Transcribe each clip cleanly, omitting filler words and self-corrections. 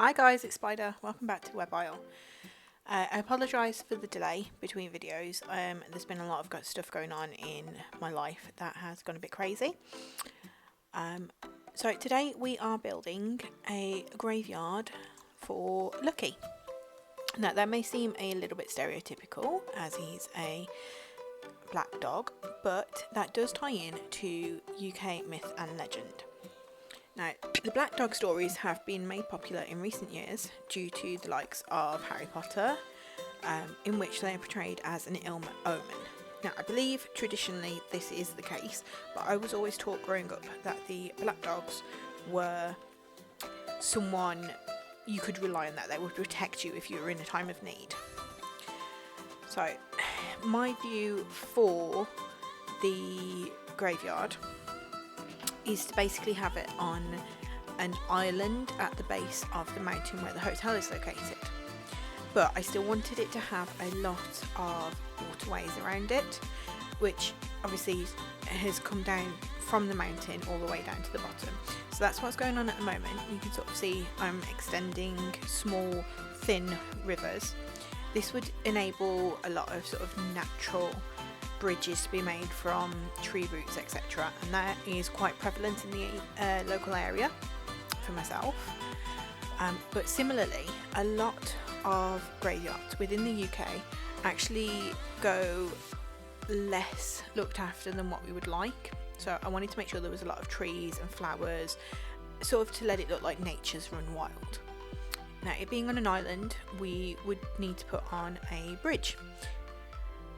Hi guys, it's Spyder. Welcome back to Webb. I apologise for the delay between videos. There's been a lot of stuff going on in my life that has gone a bit crazy. So today we are building a graveyard for Lucky. Now that may seem a little bit stereotypical as he's a black dog, but that does tie in to UK myth and legend. Now, the black dog stories have been made popular in recent years due to the likes of Harry Potter, in which they are portrayed as an ill omen. Now, I believe traditionally this is the case, but I was always taught growing up that the black dogs were someone you could rely on, that they would protect you if you were in a time of need. So, my view for the graveyard is to basically have it on an island at the base of the mountain where the hotel is located, but I still wanted it to have a lot of waterways around it, which obviously has come down from the mountain all the way down to the bottom. So that's what's going on at the moment. You can sort of see I'm extending small thin rivers. This would enable a lot of sort of natural bridges to be made from tree roots, etc., and that is quite prevalent in the local area for myself. But similarly, a lot of graveyards within the UK actually go less looked after than what we would like. So I wanted to make sure there was a lot of trees and flowers, sort of to let it look like nature's run wild. Now, it being on an island, we would need to put on a bridge,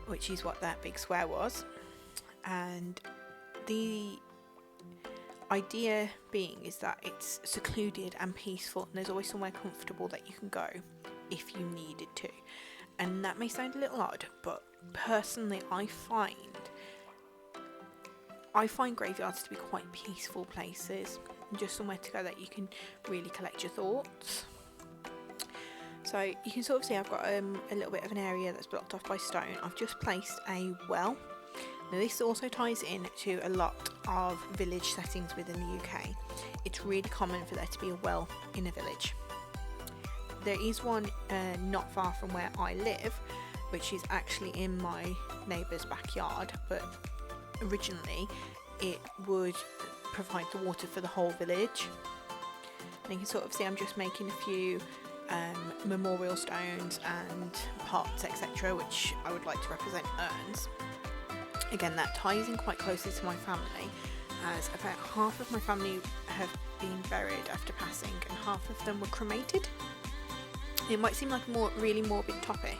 which is what that big square was, and the idea being is that it's secluded and peaceful, and there's always somewhere comfortable that you can go if you needed to. And that may sound a little odd, but personally I find graveyards to be quite peaceful places, and just somewhere to go that you can really collect your thoughts. So you can sort of see I've got a little bit of an area that's blocked off by stone. I've just placed a well. Now this also ties in to a lot of village settings within the UK. It's really common for there to be a well in a village. There is one not far from where I live, which is actually in my neighbour's backyard, but originally it would provide the water for the whole village. And you can sort of see I'm just making a few memorial stones and pots, etc., which I would like to represent urns. Again, that ties in quite closely to my family, as about half of my family have been buried after passing and half of them were cremated. It might seem like a really morbid topic,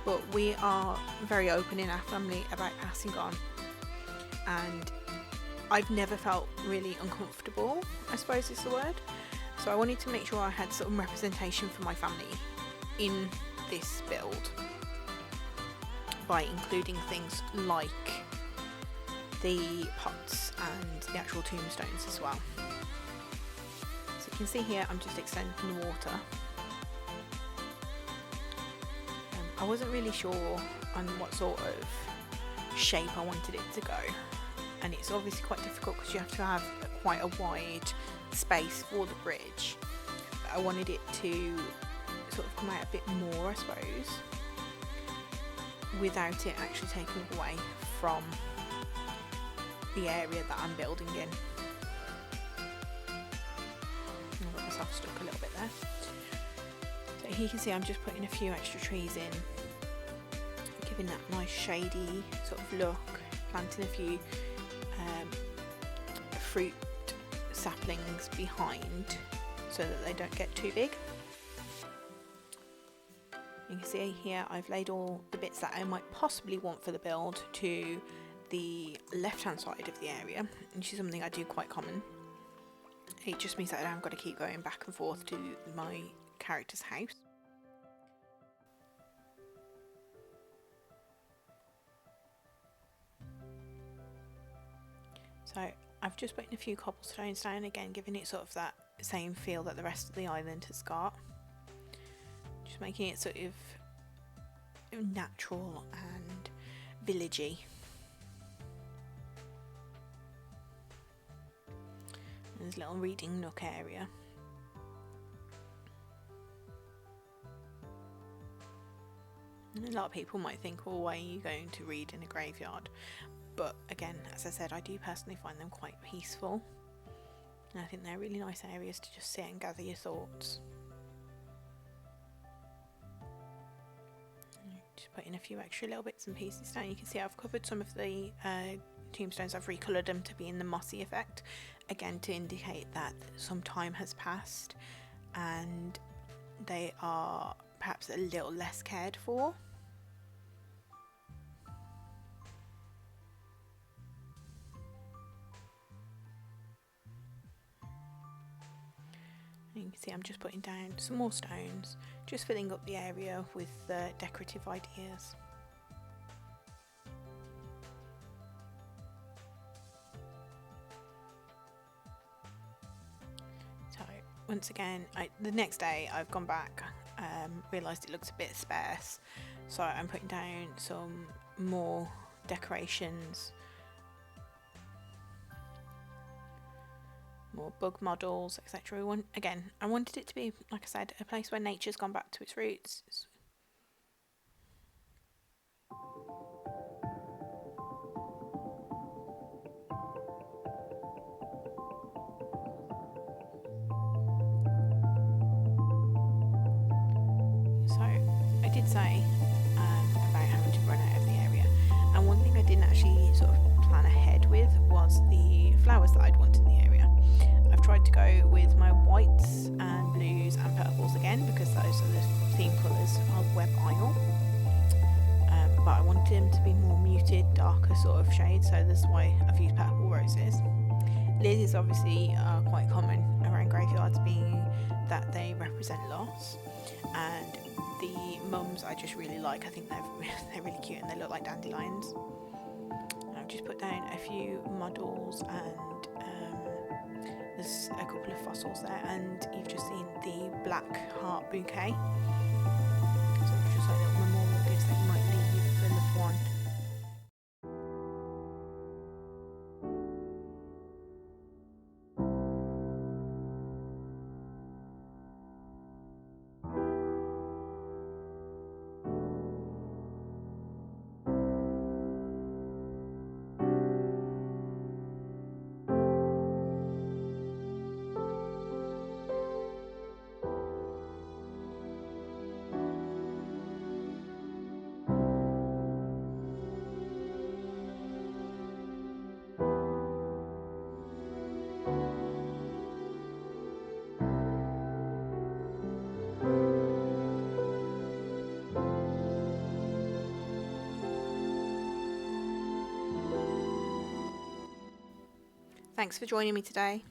but we are very open in our family about passing on, and I've never felt really uncomfortable, I suppose is the word. So I wanted to make sure I had some representation for my family in this build by including things like the pots and the actual tombstones as well. So you can see here I'm just extending the water. I wasn't really sure on what sort of shape I wanted it to go, and it's obviously quite difficult because you have to have quite a wide space for the bridge. But I wanted it to sort of come out a bit more, I suppose, without it actually taking away from the area that I'm building in. I got myself stuck a little bit there. So here you can see I'm just putting a few extra trees in, giving that nice shady sort of look, planting a few fruit saplings behind so that they don't get too big. You can see here I've laid all the bits that I might possibly want for the build to the left hand side of the area, which is something I do quite common. It just means that I haven't got to keep going back and forth to my character's house. So I've just put in a few cobblestones down, again giving it sort of that same feel that the rest of the island has got. Just making it sort of natural and villagey. There's a little reading nook area. A lot of people might think, well, why are you going to read in a graveyard? But again, as I said, I do personally find them quite peaceful, and I think they're really nice areas to just sit and gather your thoughts. Just put in a few extra little bits and pieces down. You can see I've covered some of the tombstones. I've recoloured them to be in the mossy effect, again to indicate that some time has passed and they are perhaps a little less cared for. You can see I'm just putting down some more stones, just filling up the area with decorative ideas. So once again, the next day I've gone back, realised it looks a bit sparse, so I'm putting down some more decorations, more bug models, etc. I wanted it to be, like I said, a place where nature's gone back to its roots. So I did say about having to run out of the area, and one thing I didn't actually sort of plan ahead with was the flowers that I'd want in the area. I've tried to go with my whites and blues and purples again, because those are the theme colours of Webb Isle, but I wanted them to be more muted, darker sort of shades, so that's why I've used purple roses. Lilies obviously are quite common around graveyards, being that they represent loss, and the mums I just really like. I think they're really cute and they look like dandelions. I've just put down a few models, and there's a couple of fossils there, and you've just seen the black heart bouquet. So it's just like little memorial gifts that you might leave for a loved one. Thanks for joining me today.